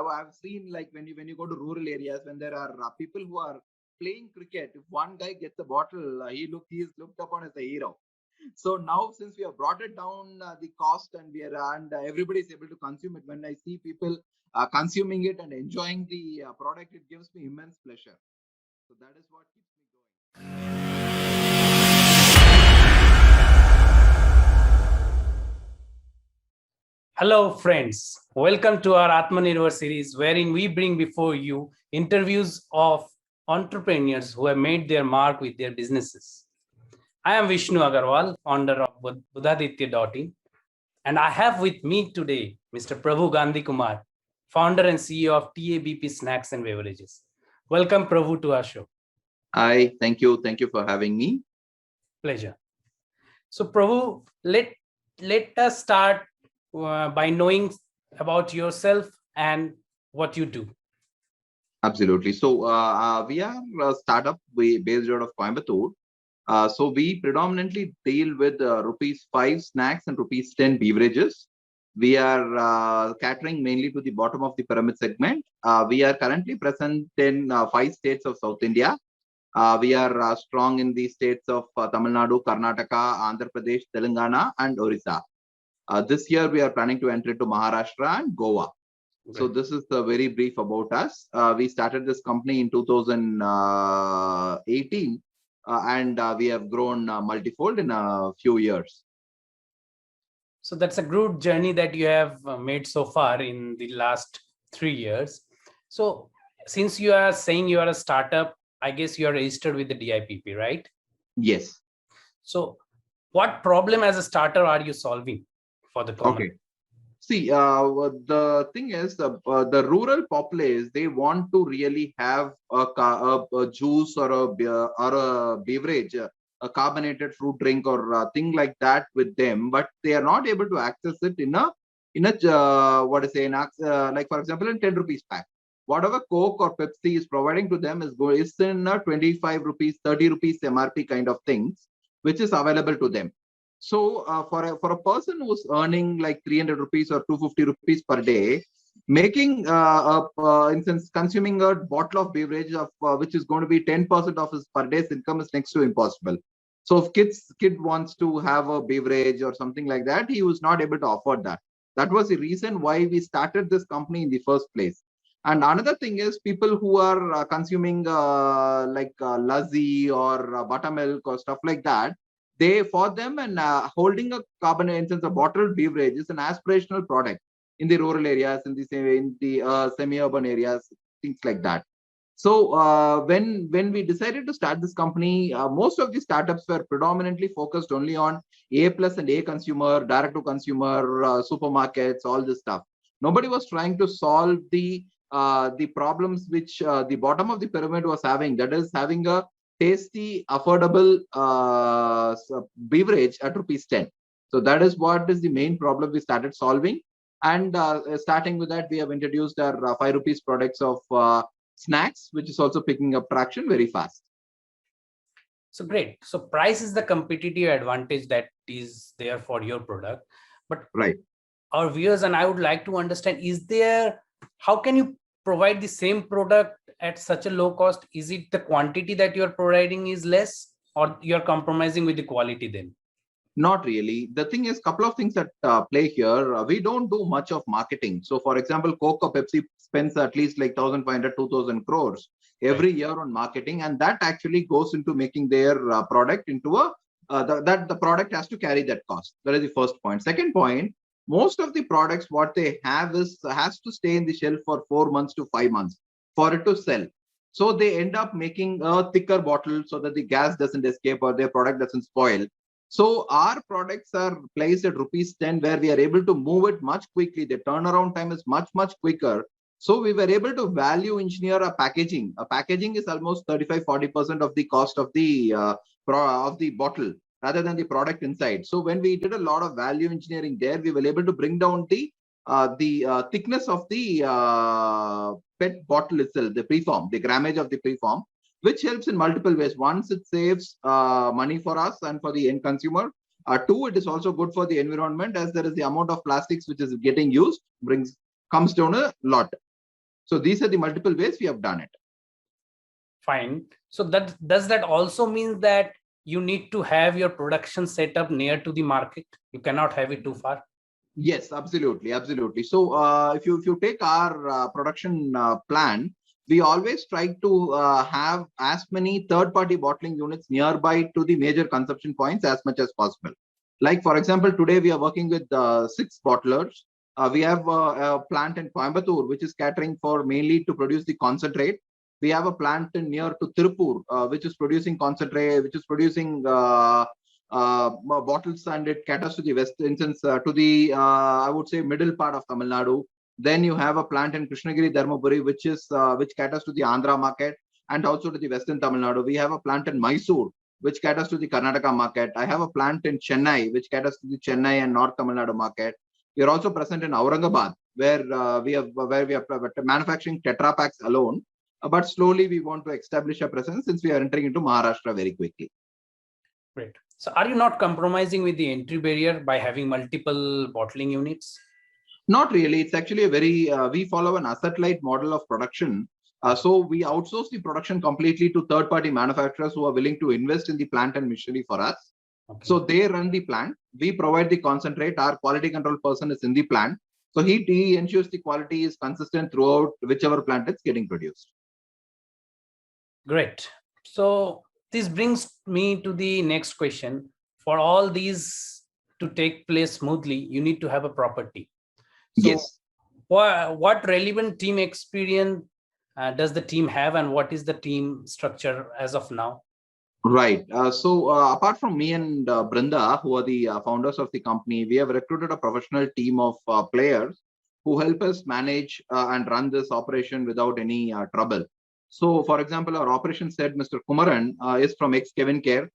I've seen like when you go to rural areas, when there are people who are playing cricket, if one guy gets a bottle, he's looked upon as a hero. So now, since we have brought it down the cost, and everybody is able to consume it, when I see people consuming it and enjoying the product, it gives me immense pleasure. So that is what keeps me going. Hello, friends. Welcome to our Atmanirbhar series, wherein we bring before you interviews of entrepreneurs who have made their mark with their businesses. I am Vishnu Agarwal, founder of Buddhaditya.in, and I have with me today Mr. Prabhu Gandhikumar, founder and CEO of TABP Snacks and Beverages. Welcome, Prabhu, to our show. Hi, thank you for having me. Pleasure. So, Prabhu, let us start by knowing about yourself and what you do. Absolutely. So we are a startup based out of Coimbatore. So we predominantly deal with rupees 5 snacks and rupees 10 beverages. We are catering mainly to the bottom of the pyramid segment. We are currently present in 5 states of South India. We are strong in the states of Tamil Nadu, Karnataka, Andhra Pradesh, Telangana, and Orissa. This year, we are planning to enter into Maharashtra and Goa. Okay. So this is very brief about us. We started this company in 2018, and we have grown multifold in a few years. So that's a good journey that you have made so far in the last 3 years. So since you are saying you are a startup, I guess you are registered with the DIPP, right? Yes. So what problem as a starter are you solving for the common? Okay. See, the thing is, the rural populace, they want to really have a juice or a beer or a beverage, a carbonated fruit drink or a thing like that with them, but they are not able to access it in a what to say, like for example, in 10 rupees pack. Whatever Coke or Pepsi is providing to them is in a 25 rupees, 30 rupees MRP kind of things, which is available to them. So for a person who's earning like 300 rupees or 250 rupees per day, making instance consuming a bottle of beverage of which is going to be 10% of his per day's income is next to impossible. So if kid wants to have a beverage or something like that, he was not able to afford that. That was the reason why we started this company in the first place. And another thing is people who are consuming lassi or buttermilk or stuff like that. They for them and holding a carbonate instance a bottled beverage is an aspirational product in the rural areas, in the semi-urban areas, things like that. So when we decided to start this company, most of the startups were predominantly focused only on A plus and A consumer, direct to consumer, supermarkets, all this stuff. Nobody was trying to solve the problems which the bottom of the pyramid was having. That is having a tasty, affordable beverage at rupees 10. So that is what is the main problem we started solving. And starting with that, we have introduced our 5 rupees products of snacks, which is also picking up traction very fast. So great. So price is the competitive advantage that is there for your product. But right, our viewers and I would like to understand, how can you provide the same product at such a low cost? Is it the quantity that you're providing is less, or you're compromising with the quality then? Not really. The thing is, couple of things that play here. We don't do much of marketing. So, for example, Coke or Pepsi spends at least like 1,500, 2,000 crores every year on marketing, and that actually goes into making their product into a that the product has to carry that cost. That is the first point. Second point, most of the products what they have has to stay in the shelf for 4 months to 5 months for it to sell. So they end up making a thicker bottle so that the gas doesn't escape or their product doesn't spoil. So our products are placed at rupees 10, where we are able to move it much quickly. The turnaround time is much quicker. So we were able to value engineer a packaging. A packaging is almost 35-40% of the cost of the bottle rather than the product inside. So when we did a lot of value engineering there, we were able to bring down the thickness of the PET bottle itself, the preform, the grammage of the preform, which helps in multiple ways. Once, it saves money for us and for the end consumer. Two, it is also good for the environment, as there is the amount of plastics which is getting used comes down a lot. So these are the multiple ways we have done it. Fine. So does that also mean that you need to have your production set up near to the market? You cannot have it too far. Yes, absolutely. So if you take our production plan, we always try to have as many third-party bottling units nearby to the major consumption points as much as possible. Like for example, today we are working with 6 bottlers. We have a plant in Coimbatore, which is catering for mainly to produce the concentrate. We have a plant near to Tirupur, which is producing concentrate, which is producing bottles, and it caters to the west instance to the I would say middle part of Tamil Nadu. Then you have a plant in Krishnagiri, Dharmaburi, which caters to the Andhra market and also to the western Tamil Nadu. We have a plant in Mysore, which caters to the Karnataka market. I have a plant in Chennai, which caters to the Chennai and North Tamil Nadu market. We are also present in Aurangabad, where we are manufacturing Tetra Packs alone. But slowly we want to establish a presence since we are entering into Maharashtra very quickly. Great. So are you not compromising with the entry barrier by having multiple bottling units? Not really. It's actually a very, we follow an asset-light model of production. So we outsource the production completely to third-party manufacturers who are willing to invest in the plant and machinery for us. Okay. So they run the plant. We provide the concentrate. Our quality control person is in the plant. So he ensures the quality is consistent throughout whichever plant it's getting produced. Great. So this brings me to the next question. For all these to take place smoothly, you need to have a proper team. So yes. What relevant team experience does the team have, and what is the team structure as of now? Right. So apart from me and Brinda, who are the founders of the company, we have recruited a professional team of players who help us manage and run this operation without any trouble. So, for example, our operations head, Mr. Kumaran, is from Kevin Care.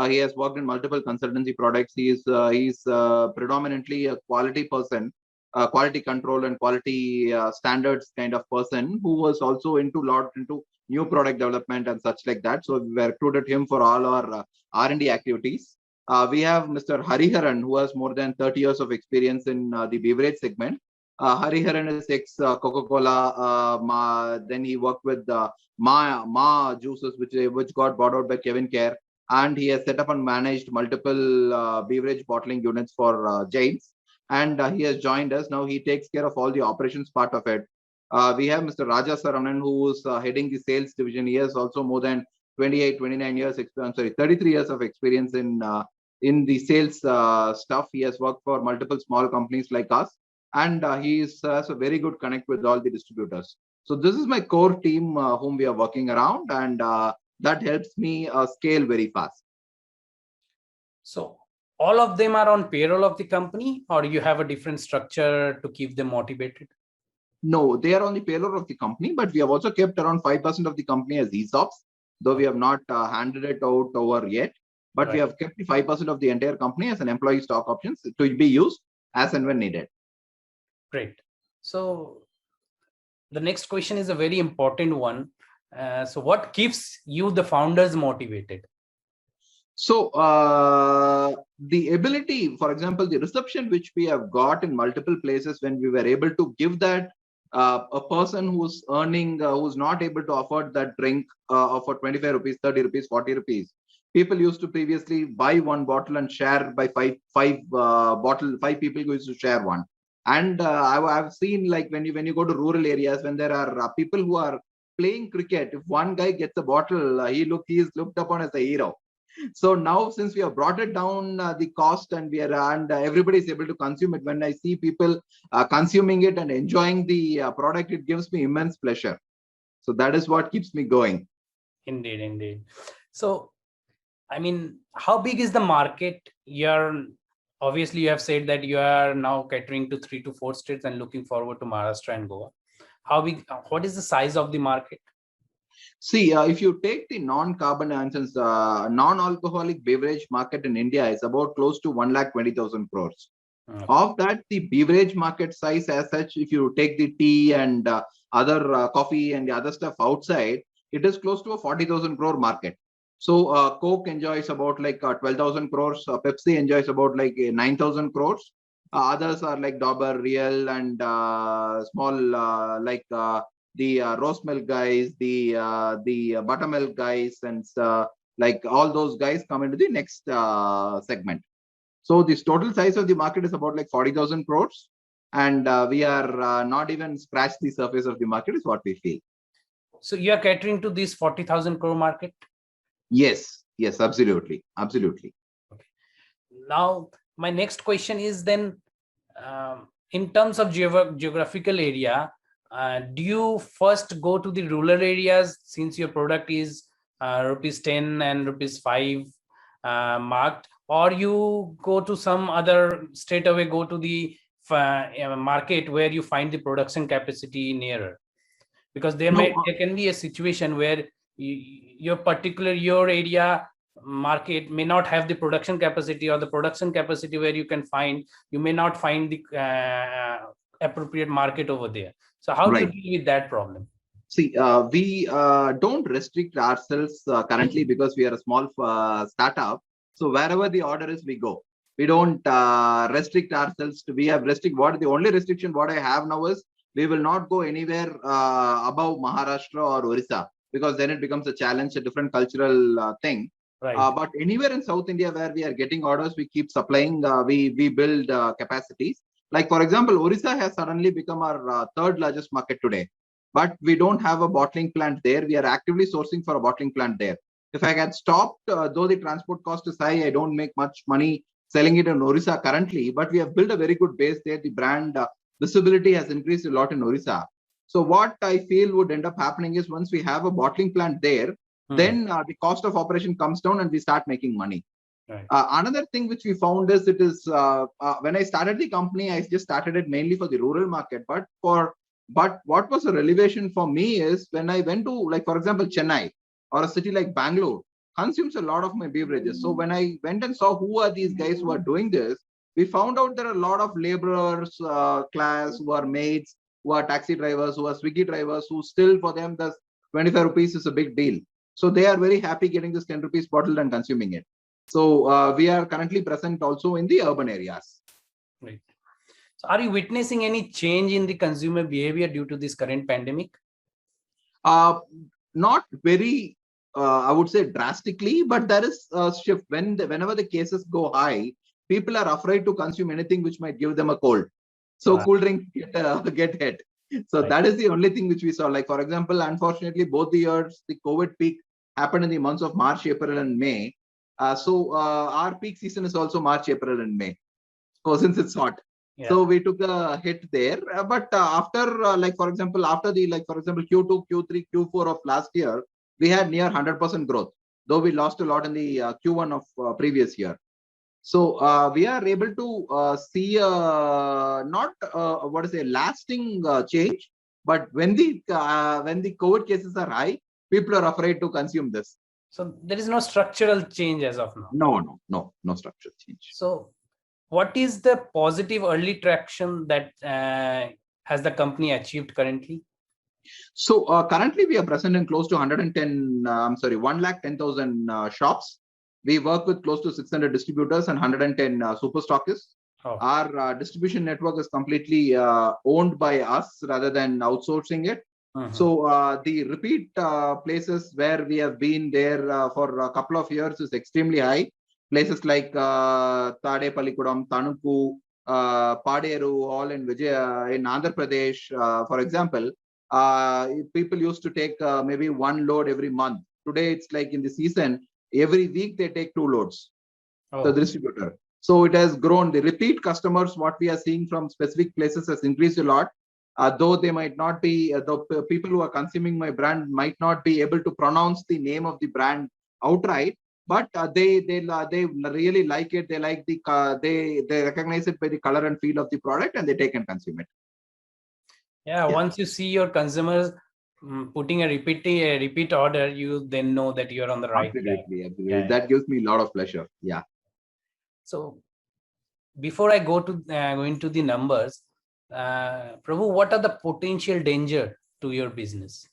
He has worked in multiple consultancy products. He's predominantly a quality person, quality control and quality standards kind of person who was also into new product development and such like that. So we recruited him for all our R&D activities. We have Mr. Hariharan, who has more than 30 years of experience in the beverage segment. Hariharan is ex-Coca-Cola. Then he worked with Ma Juices, which got bought out by Kevin Care. And he has set up and managed multiple beverage bottling units for James. And he has joined us. Now he takes care of all the operations part of it. We have Mr. Raja Saranan, who is heading the sales division. He has also more than 29 years experience. 33 years of experience in the sales stuff. He has worked for multiple small companies like us. And he has a very good connect with all the distributors. So this is my core team whom we are working around, and that helps me scale very fast. So all of them are on payroll of the company, or you have a different structure to keep them motivated? No, they are on the payroll of the company, but we have also kept around 5% of the company as ESOPs, though we have not handed it out over yet. But we have kept the 5% of the entire company as an employee stock options to be used as and when needed. Great. So the next question is a very important one. So what keeps you, the founders, motivated? So the ability, for example, the reception which we have got in multiple places when we were able to give that a person who's earning, who's not able to afford that drink for 25 rupees, 30 rupees, 40 rupees. People used to previously buy one bottle and share by five people who used to share one. And I've seen, like when you go to rural areas, when there are people who are playing cricket, if one guy gets a bottle, he is looked upon as a hero. So now, since we have brought it down the cost, and everybody is able to consume it, when I see people consuming it and enjoying the product, it gives me immense pleasure. So that is what keeps me going. Indeed. So, I mean, how big is the market? Obviously, you have said that you are now catering to 3 to 4 states and looking forward to Maharashtra and Goa. How big? What is the size of the market? See, if you take the non-alcoholic beverage market in India is about close to 1,20,000 crores. Okay. Of that, the beverage market size as such, if you take the tea and other coffee and the other stuff outside, it is close to a 40,000 crore market. So Coke enjoys about like 12,000 crores. Pepsi enjoys about like 9,000 crores. Others are like Dabur, Real, and small the roast milk guys, the buttermilk guys, and like all those guys come into the next segment. So this total size of the market is about like 40,000 crores, and we are not even scratched the surface of the market is what we feel. So you are catering to this 40,000 crore market? Yes, yes, absolutely, absolutely. Okay. Now, my next question is then, in terms of geographical area, do you first go to the rural areas since your product is rupees 10 and rupees 5 marked, or you go to some other straight away go to the market where you find the production capacity nearer? Because there can be a situation where your area market may not have the production capacity, or the production capacity where you may not find the appropriate market over there. So how do you deal with that problem? See, we don't restrict ourselves currently because we are a small startup. So wherever the order is, we go. We don't restrict ourselves to. We have the only restriction what I have now is we will not go anywhere above Maharashtra or Orissa, because then it becomes a challenge, a different cultural thing. Right. But anywhere in South India where we are getting orders, we keep supplying. We build capacities. Like for example, Orissa has suddenly become our third largest market today. But we don't have a bottling plant there. We are actively sourcing for a bottling plant there. If I had stopped, though the transport cost is high, I don't make much money selling it in Orissa currently, but we have built a very good base there. The brand visibility has increased a lot in Orissa. So what I feel would end up happening is once we have a bottling plant there, then the cost of operation comes down and we start making money. Right. Another thing which we found is when I started the company, I just started it mainly for the rural market, but what was a revelation for me is when I went to, like, for example, Chennai or a city like Bangalore consumes a lot of my beverages. So when I went and saw who are these guys who are doing this, we found out there are a lot of laborers class who are maids, who are taxi drivers, who are Swiggy drivers, who still for them the 25 rupees is a big deal. So they are very happy getting this 10 rupees bottle and consuming it. So we are currently present also in the urban areas. Right. So are you witnessing any change in the consumer behavior due to this current pandemic? Not very, I would say drastically, but there is a shift. Whenever the cases go high, people are afraid to consume anything which might give them a cold. So cool drinks get hit. So that is the only thing which we saw. Like, for example, unfortunately, both the years, the COVID peak happened in the months of March, April, and May. So our peak season is also March, April, and May. So since it's hot. Yeah. So we took a hit there, but after, for example, Q2, Q3, Q4 of last year, we had near 100% growth, though we lost a lot in the Q1 of previous year. So we are able to see not lasting change, but when the COVID cases are high, people are afraid to consume this. So there is no structural change as of now. No structural change. So what is the positive early traction that has the company achieved currently? So currently we are present in close to 110,000 shops. We work with close to 600 distributors and 110 super stockists. Oh. Our distribution network is completely owned by us rather than outsourcing it. So the repeat places where we have been there for a couple of years is extremely high. Places like Tade Palikudam, Tanuku, Paderu, all in in Andhra Pradesh, for example, people used to take maybe one load every month. Today, it's like in the season, every week they take 2 loads. Oh. The distributor. So it has grown. The repeat customers, what we are seeing from specific places has increased a lot. Though they might not be, the people who are consuming my brand might not be able to pronounce the name of the brand outright, but they really like it. They like they recognize it by the color and feel of the product, and they take and consume it. Yeah, once you see your consumers putting a repeat order, you then know that you're on the right track. Absolutely. Yeah. That gives me a lot of pleasure. Yeah. So before I go into the numbers, Prabhu, what are the potential danger to your business?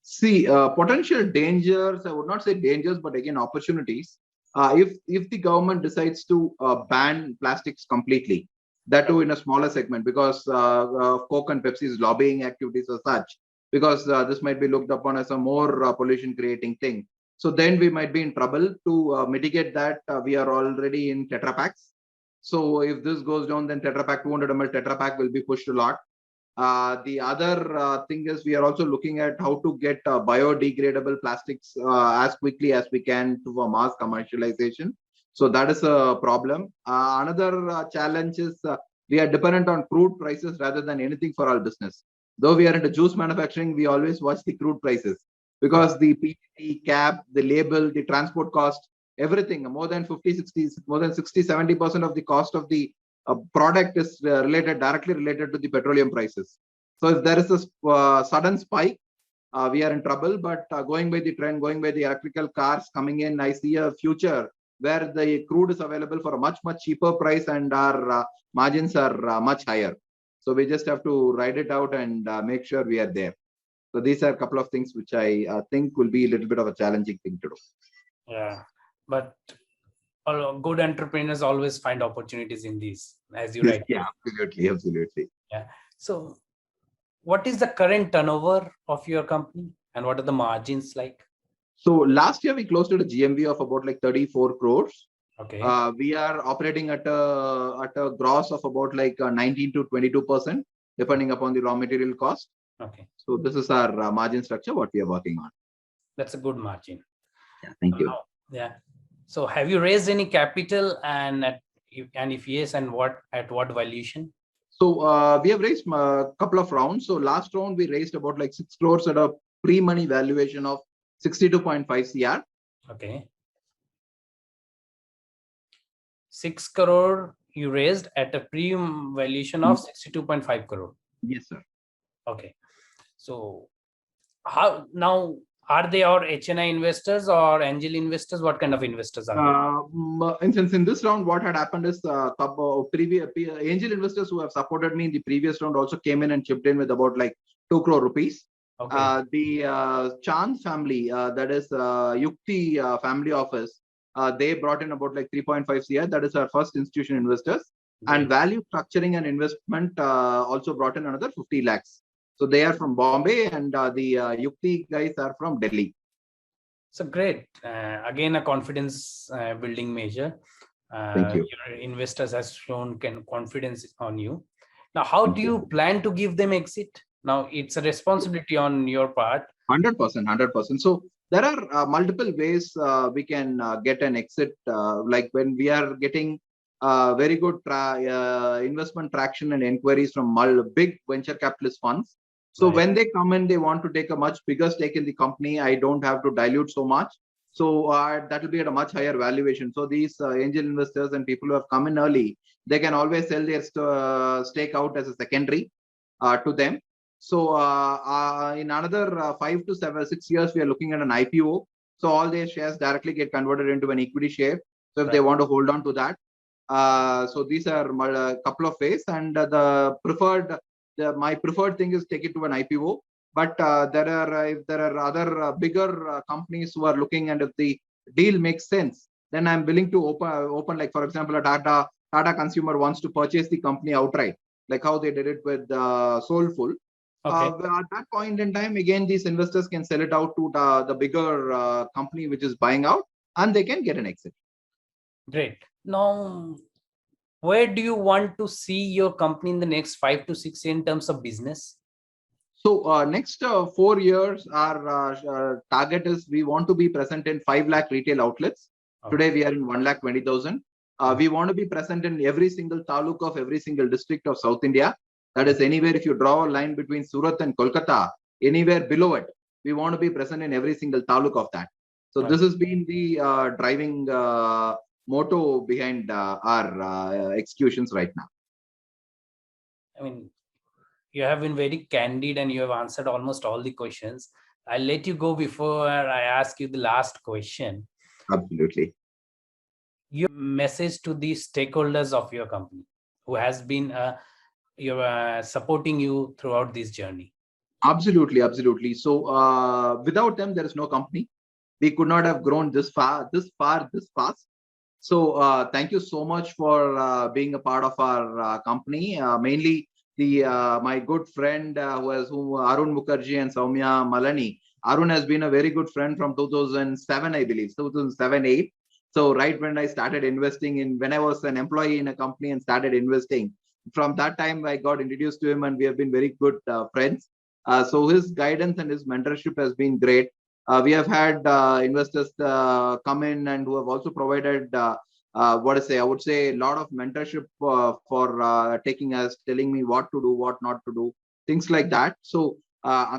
See, potential dangers, I would not say dangers, but again, opportunities. If the government decides to ban plastics completely, that too in a smaller segment, because Coke and Pepsi's lobbying activities are such because this might be looked upon as a more pollution creating thing. So then we might be in trouble. To mitigate that, we are already in Tetra Paks. So if this goes down, then Tetra Pak 200 ml Tetra Pak will be pushed a lot. The other thing is we are also looking at how to get biodegradable plastics as quickly as we can to a mass commercialization. So that is a problem. Another challenge is we are dependent on crude prices rather than anything for our business. Though we are into juice manufacturing, we always watch the crude prices because the PET cap, the label, the transport cost, everything more than 50, 60, more than 60, 70% of the cost of the product is directly related to the petroleum prices. So if there is a sudden spike, we are in trouble. But going by the trend, going by the electrical cars coming in, I see a future where the crude is available for a much cheaper price and our margins are much higher. So we just have to ride it out and make sure we are there. So these are a couple of things which I think will be a little bit of a challenging thing to do. Yeah, but good entrepreneurs always find opportunities in these, as you Yes, write. yeah, absolutely. Yeah. So what is the current turnover of your company and what are the margins like? So last year we closed at a GMV of about like 34 crores. Okay. We are operating at a gross of about like 19 to 22%, depending upon the raw material cost. Okay. So this is our margin structure, what we are working on. That's a good margin. Yeah, thank you. Yeah. So have you raised any capital, and if yes, and at what valuation? So we have raised a couple of rounds. So last round we raised about like 6 crores at a pre-money valuation of 62.5 CR. Okay. 6 crore you raised at a pre-valuation of 62.5 crore. Yes, sir. Okay. So how now, are they our HNI investors or angel investors? What kind of investors are they? In this round, what had happened is previous angel investors who have supported me in the previous round also came in and chipped in with about like 2 crore rupees. Okay. The Chand family, that is Yukti family office, they brought in about like 3.5 CR. That is our first institution investors. Great. And value structuring and investment also brought in another 50 lakhs. So they are from Bombay and the Yukti guys are from Delhi. So great. Again, a confidence building measure. Thank you. Your investors has shown confidence on you. Now, how do you plan to give them exit? Now, it's a responsibility on your part. 100%. So there are multiple ways we can get an exit. Like when we are getting very good investment traction and inquiries from big venture capitalist funds. So Right. when they come in, they want to take a much bigger stake in the company. I don't have to dilute so much. So that will be at a much higher valuation. So these angel investors and people who have come in early, they can always sell their stake out as a secondary to them. So in another 5 to 6 years, we are looking at an IPO. So all their shares directly get converted into an equity share. So if they want to hold on to that. So these are a couple of ways, and my preferred thing is take it to an IPO. But if there are other bigger companies who are looking, and if the deal makes sense, then I'm willing to open like, for example, a Tata Consumer wants to purchase the company outright, like how they did it with Soulful. Okay. At that point in time, again, these investors can sell it out to the bigger company which is buying out, and they can get an exit. Great. Now, where do you want to see your company in the next 5 to 6 years in terms of business? So next 4 years, our target is we want to be present in 5 lakh retail outlets. Okay. Today we are in 1,20,000. We want to be present in every single taluk of every single district of South India. That is anywhere, if you draw a line between Surat and Kolkata, anywhere below it, we want to be present in every single taluk of that. So this has been the driving motto behind our executions right now. I mean, you have been very candid and you have answered almost all the questions. I'll let you go before I ask you the last question. Absolutely. Your message to the stakeholders of your company who has been supporting you throughout this journey. Absolutely. So without them, there is no company. We could not have grown this fast. So thank you so much for being a part of our company. Mainly my good friend who Arun Mukherjee and Soumya Malani. Arun has been a very good friend from 2007, I believe, 2007-8. So right when I started investing when I was an employee in a company and started investing, from that time I got introduced to him and we have been very good friends. So his guidance and his mentorship has been great. We have had investors come in and who have also provided I would say a lot of mentorship for taking us, telling me what to do, what not to do, things like that. So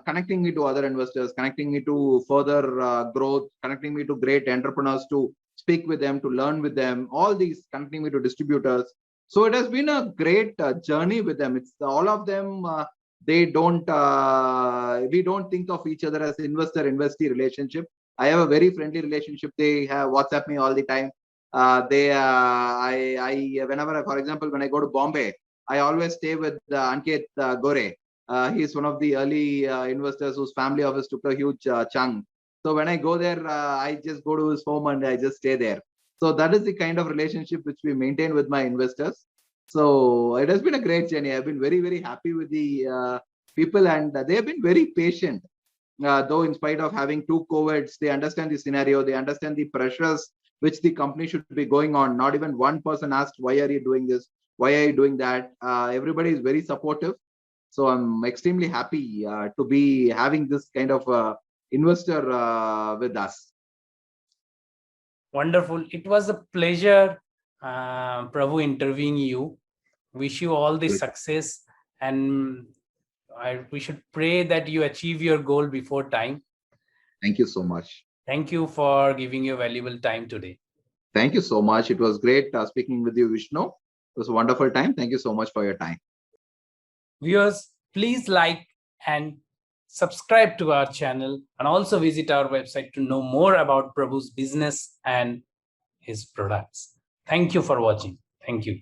connecting me to other investors, connecting me to further growth, connecting me to great entrepreneurs to speak with them, to learn with them, all these, connecting me to distributors. So it has been a great journey with them. It's all of them. We don't think of each other as investor-investee relationship. I have a very friendly relationship. They have WhatsApp me all the time. Whenever, for example, when I go to Bombay, I always stay with Ankit Gore. He's one of the early investors whose family office took a huge chunk. So when I go there, I just go to his home and I just stay there. So that is the kind of relationship which we maintain with my investors. So it has been a great journey. I've been very, very happy with the people, and they have been very patient. Though in spite of having two COVIDs, they understand the scenario, they understand the pressures which the company should be going on. Not even one person asked, why are you doing this? Why are you doing that? Everybody is very supportive. So I'm extremely happy to be having this kind of investor with us. Wonderful. It was a pleasure, Prabhu, interviewing you. Wish you all the success, and we should pray that you achieve your goal before time. Thank you so much. Thank you for giving your valuable time today. Thank you so much. It was great speaking with you, Vishnu. It was a wonderful time. Thank you so much for your time. Viewers, please like and subscribe to our channel, and also visit our website to know more about Prabhu's business and his products. Thank you for watching. Thank you.